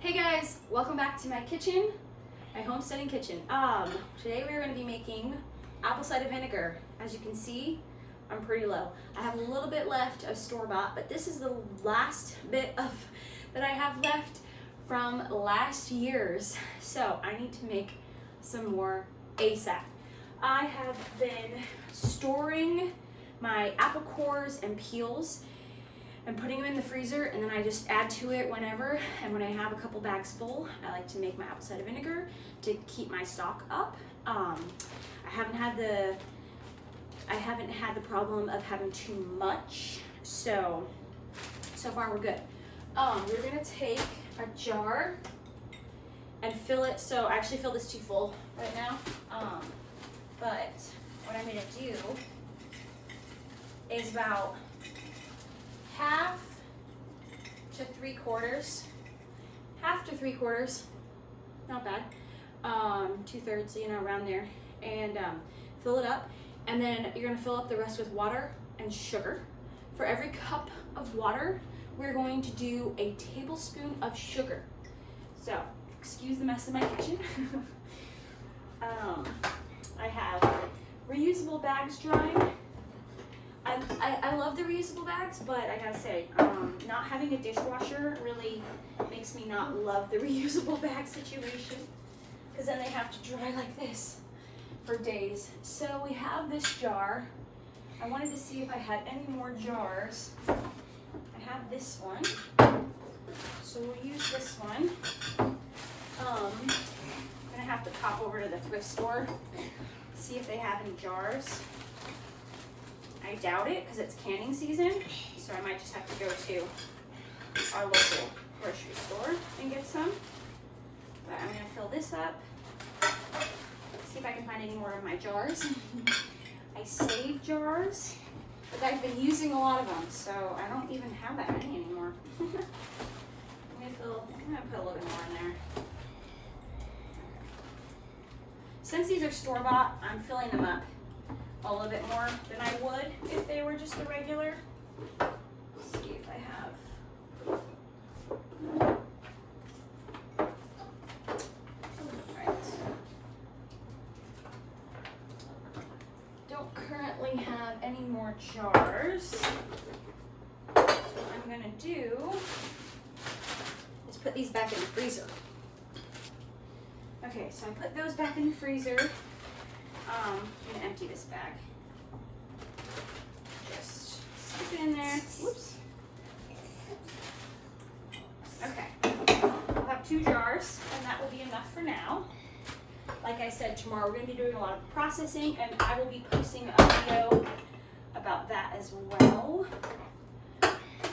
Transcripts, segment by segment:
Hey guys, welcome back to my kitchen, my homesteading kitchen. Today we're going to be making apple cider vinegar. As you can see, I'm pretty low. I have a little bit left of store-bought, but this is the last bit of that I have left from last year's. So I need to make some more ASAP. I have been storing my apple cores and peels and putting them in the freezer, and then I just add to it whenever. And when I have a couple bags full, I like to make my apple cider vinegar to keep my stock up. I haven't had the problem of having too much, so far we're good. We're gonna take a jar and fill it. So I actually feel this too full right now, but what I'm gonna do is about half to 3/4, not bad, 2/3, around there, and fill it up. And then you're gonna fill up the rest with water and sugar. For every cup of water, we're going to do a tablespoon of sugar. So, excuse the mess in my kitchen. I have reusable bags drying. I love the reusable bags, but I gotta say, not having a dishwasher really makes me not love the reusable bag situation, because then they have to dry like this for days. So we have this jar. I wanted to see if I had any more jars. I have this one, so we'll use this one. I'm gonna have to pop over to the thrift store, see if they have any jars. I doubt it because it's canning season, so I might just have to go to our local grocery store and get some. But I'm gonna fill this up, see if I can find any more of my jars. I save jars, but I've been using a lot of them, so I don't even have that many anymore. I'm gonna put a little bit more in there. Since these are store-bought, I'm filling them up a little bit more than I would if they were just a regular. Let's see if I have. Alright. Don't currently have any more jars. So what I'm gonna do is put these back in the freezer. Okay, so I put those back in the freezer. I'm gonna empty this bag. Just stick it in there. Whoops. Okay. I'll have 2 jars, and that will be enough for now. Like I said, tomorrow we're gonna be doing a lot of processing, and I will be posting a video about that as well.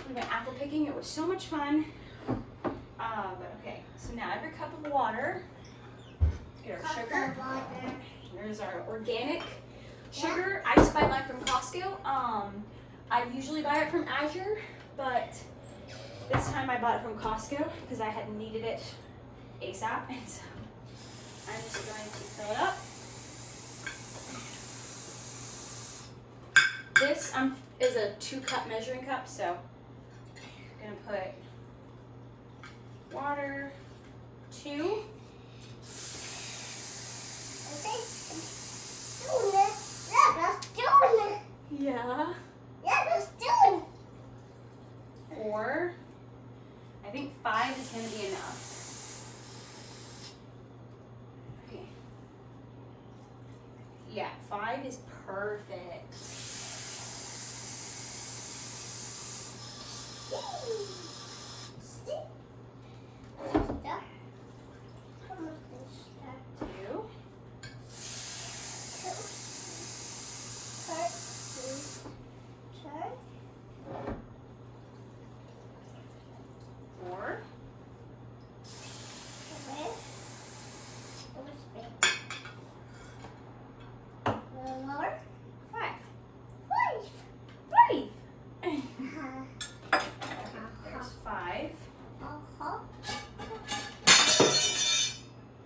We went apple picking. It was so much fun. But okay. So now every cup of water. Get our sugar. There's our organic sugar, I just buy mine from Costco. I usually buy it from Azure, but this time I bought it from Costco because I had needed it ASAP, and so I'm just going to fill it up. This is a 2-cup measuring cup, so I'm gonna put water, 2. Yeah. Yeah, let's do it. 4. I think 5 is going to be enough. Okay. Yeah, 5 is perfect.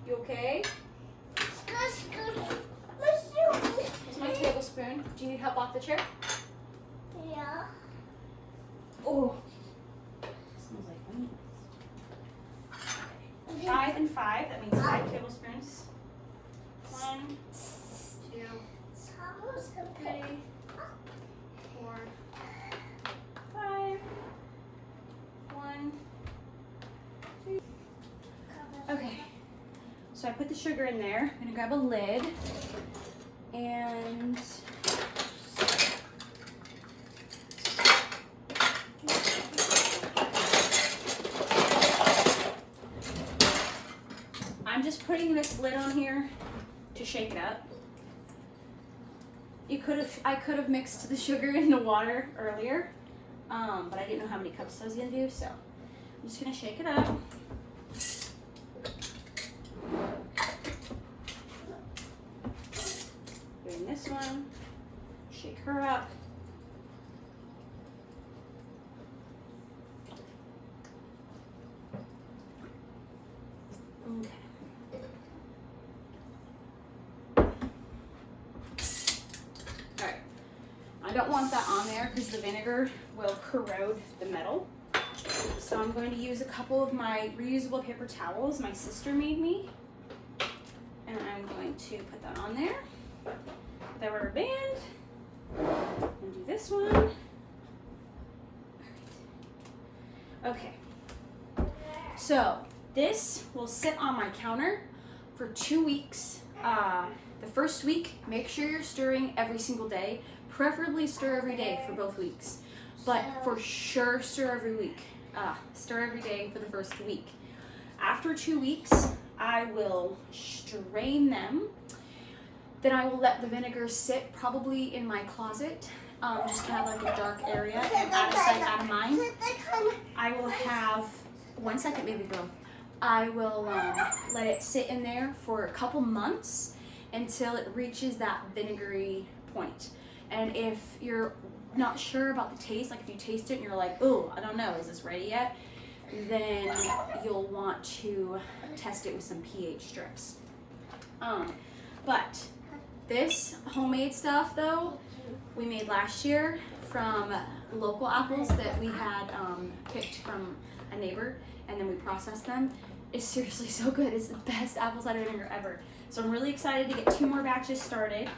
Okay. Here's my tablespoon. Do you need help off the chair? Yeah. Oh. Smells like onions. Okay. 5 and 5. That means 5 tablespoons. 1, 2, 3, 4, 5. 1, 2. Okay. So I put the sugar in there. I'm gonna grab a lid and I'm just putting this lid on here to shake it up. I could have mixed the sugar in the water earlier, but I didn't know how many cups I was gonna do, so I'm just gonna shake it up. Doing this one, shake her up. Okay. Alright, I don't want that on there because the vinegar will corrode the metal. So I'm going to use a couple of my reusable paper towels my sister made me. And I'm going to put that on there. Put that rubber band. And do this one. Alright. Okay. So this will sit on my counter for 2 weeks. The first week, make sure you're stirring every single day. Preferably stir every day for both weeks. But for sure, stir every week. Stir every day for the first week. After 2 weeks, I will strain them. Then I will let the vinegar sit probably in my closet. Just to have like a dark area and out of sight, out of mind. I will have, 1 second baby girl. I will let it sit in there for a couple months until it reaches that vinegary point. And if you're not sure about the taste, like if you taste it and you're like, oh, I don't know, is this ready yet? Then you'll want to test it with some pH strips. But this homemade stuff though, we made last year from local apples that we had picked from a neighbor, and then we processed them. It's seriously so good. It's the best apple cider vinegar ever. So I'm really excited to get 2 more batches started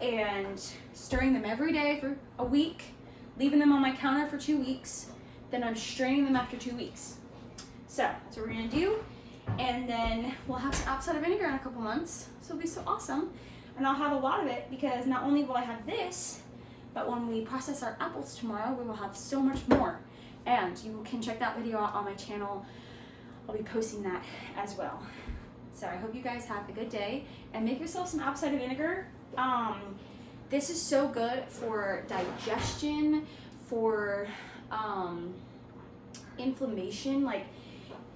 and stirring them every day for a week, leaving them on my counter for 2 weeks, then I'm straining them after 2 weeks. So that's what we're gonna do. And then we'll have some apple cider vinegar in a couple months. So it'll be so awesome. And I'll have a lot of it because not only will I have this, but when we process our apples tomorrow, we will have so much more. And you can check that video out on my channel. I'll be posting that as well. So I hope you guys have a good day and make yourself some apple cider vinegar. This is so good for digestion, for inflammation. Like,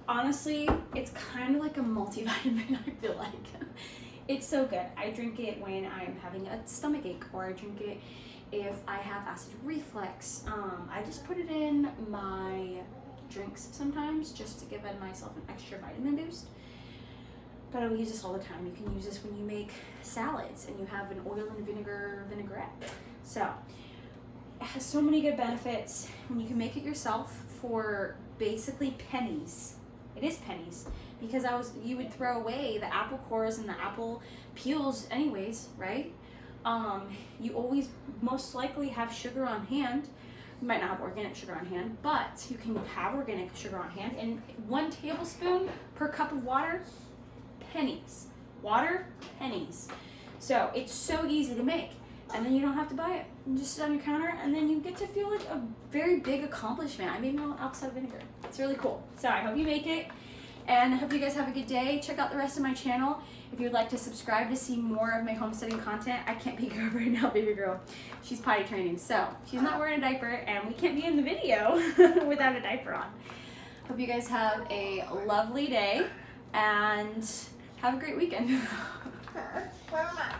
honestly, it's kind of like a multivitamin, I feel like. It's so good. I drink it when I'm having a stomach ache, or I drink it if I have acid reflux. I just put it in my drinks sometimes just to give myself an extra vitamin boost. But I will use this all the time. You can use this when you make salads and you have an oil and vinegar vinaigrette. So it has so many good benefits, and you can make it yourself for basically pennies. It is pennies, because you would throw away the apple cores and the apple peels anyways, right? You always most likely have sugar on hand. You might not have organic sugar on hand, but you can have organic sugar on hand. And 1 tablespoon per cup of water, pennies. Water, pennies. So it's so easy to make. And then you don't have to buy it. You just sit on your counter, and then you get to feel like a very big accomplishment. I made my own apple cider vinegar. It's really cool. So I hope you make it, and I hope you guys have a good day. Check out the rest of my channel if you'd like to subscribe to see more of my homesteading content. I can't pick her up right now, baby girl. She's potty training, so she's not wearing a diaper, and we can't be in the video without a diaper on. Hope you guys have a lovely day, and have a great weekend. Mama.